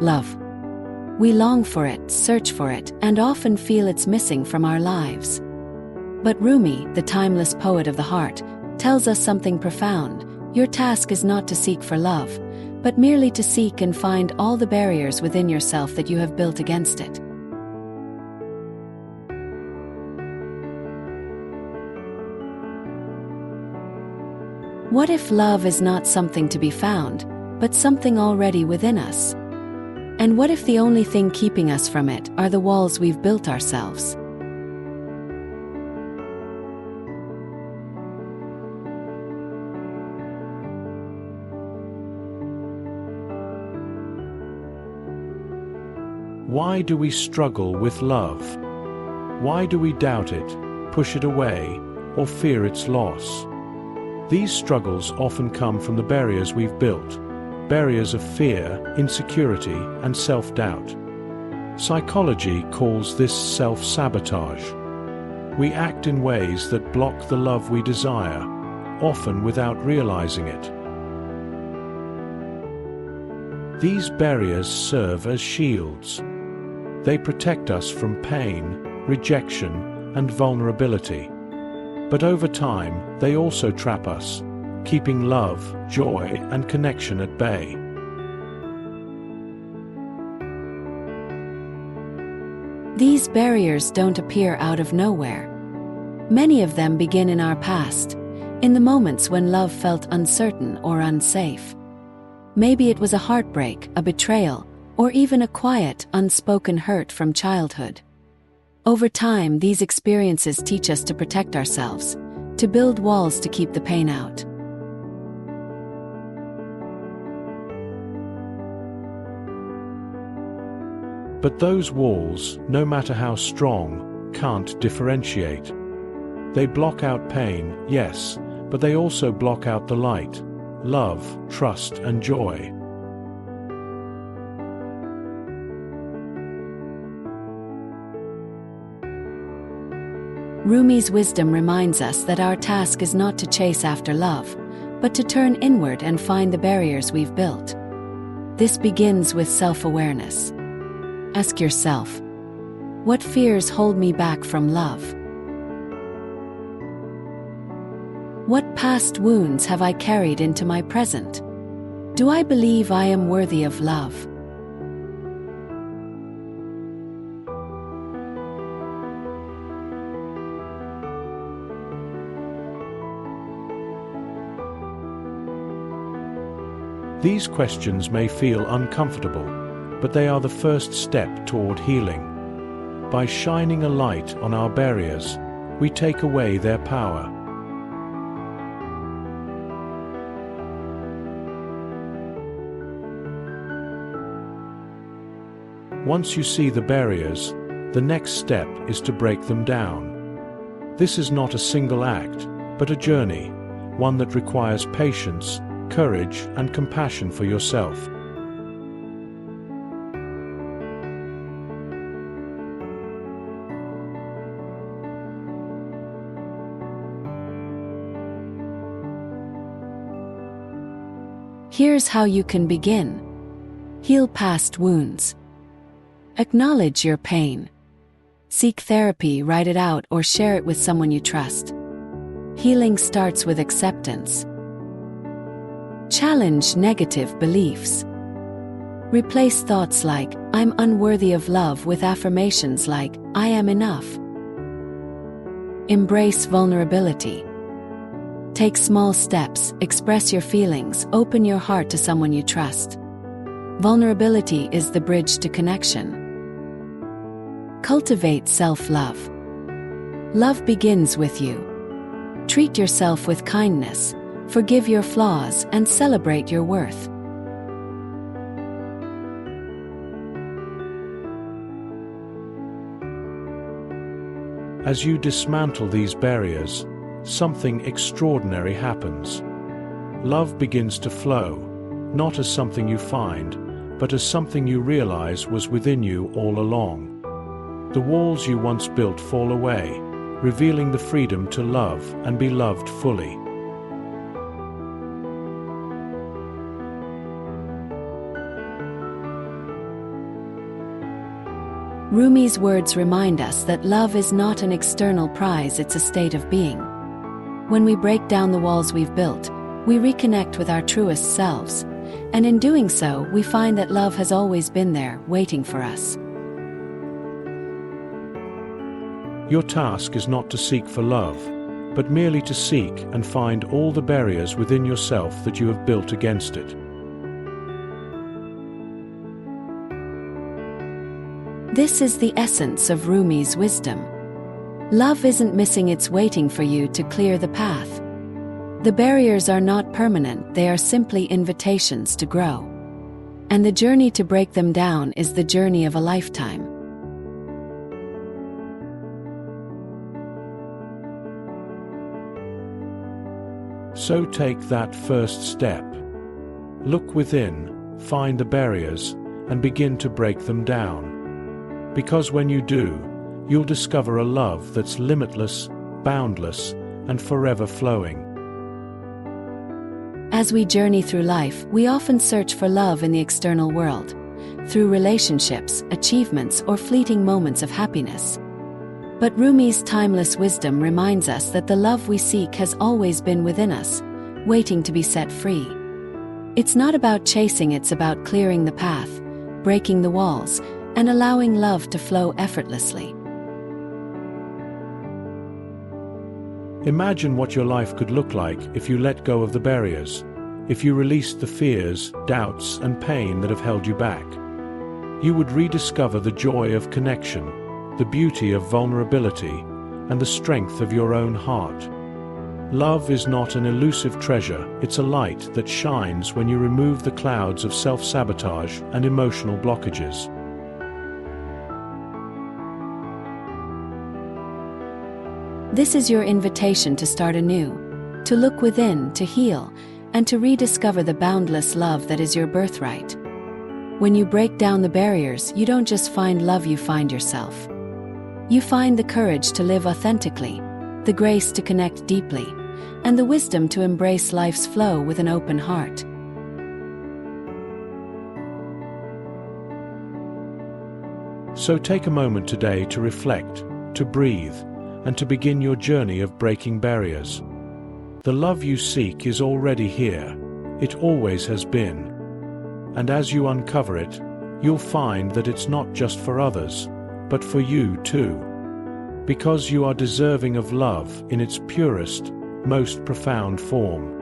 love. We long for it, search for it, and often feel it's missing from our lives. But Rumi, the timeless poet of the heart, tells us something profound. Your task is not to seek for love, but merely to seek and find all the barriers within yourself that you have built against it. What if love is not something to be found, but something already within us? And what if the only thing keeping us from it are the walls we've built ourselves? Why do we struggle with love? Why do we doubt it, push it away, or fear its loss? These struggles often come from the barriers we've built, barriers of fear, insecurity, and self-doubt. Psychology calls this self-sabotage. We act in ways that block the love we desire, often without realizing it. These barriers serve as shields. They protect us from pain, rejection, and vulnerability. But over time, they also trap us, keeping love, joy, and connection at bay. These barriers don't appear out of nowhere. Many of them begin in our past, in the moments when love felt uncertain or unsafe. Maybe it was a heartbreak, a betrayal, or even a quiet, unspoken hurt from childhood. Over time, these experiences teach us to protect ourselves, to build walls to keep the pain out. But those walls, no matter how strong, can't differentiate. They block out pain, yes, but they also block out the light, love, trust, and joy. Rumi's wisdom reminds us that our task is not to chase after love, but to turn inward and find the barriers we've built. This begins with self-awareness. Ask yourself, what fears hold me back from love? What past wounds have I carried into my present? Do I believe I am worthy of love? These questions may feel uncomfortable, but they are the first step toward healing. By shining a light on our barriers, we take away their power. Once you see the barriers, the next step is to break them down. This is not a single act, but a journey, one that requires patience, courage, and compassion for yourself. Here's how you can begin. Heal past wounds. Acknowledge your pain. Seek therapy, write it out, or share it with someone you trust. Healing starts with acceptance. Challenge negative beliefs. Replace thoughts like, I'm unworthy of love with affirmations like, I am enough. Embrace vulnerability. Take small steps, express your feelings, open your heart to someone you trust. Vulnerability is the bridge to connection. Cultivate self-love. Love begins with you. Treat yourself with kindness. Forgive your flaws and celebrate your worth. As you dismantle these barriers, something extraordinary happens. Love begins to flow, not as something you find, but as something you realize was within you all along. The walls you once built fall away, revealing the freedom to love and be loved fully. Rumi's words remind us that love is not an external prize, it's a state of being. When we break down the walls we've built, we reconnect with our truest selves, and in doing so, we find that love has always been there, waiting for us. Your task is not to seek for love, but merely to seek and find all the barriers within yourself that you have built against it. This is the essence of Rumi's wisdom. Love isn't missing, it's waiting for you to clear the path. The barriers are not permanent, they are simply invitations to grow. And the journey to break them down is the journey of a lifetime. So take that first step. Look within, find the barriers, and begin to break them down. Because when you do, you'll discover a love that's limitless, boundless, and forever flowing. As we journey through life, we often search for love in the external world, through relationships, achievements, or fleeting moments of happiness. But Rumi's timeless wisdom reminds us that the love we seek has always been within us, waiting to be set free. It's not about chasing, it's about clearing the path, breaking the walls, and allowing love to flow effortlessly. Imagine what your life could look like if you let go of the barriers, if you released the fears, doubts, and pain that have held you back. You would rediscover the joy of connection, the beauty of vulnerability, and the strength of your own heart. Love is not an elusive treasure, it's a light that shines when you remove the clouds of self-sabotage and emotional blockages. This is your invitation to start anew, to look within, to heal, and to rediscover the boundless love that is your birthright. When you break down the barriers, you don't just find love, you find yourself. You find the courage to live authentically, the grace to connect deeply, and the wisdom to embrace life's flow with an open heart. So take a moment today to reflect, to breathe, and to begin your journey of breaking barriers. The love you seek is already here. It always has been. And as you uncover it, you'll find that it's not just for others, but for you too. Because you are deserving of love in its purest, most profound form.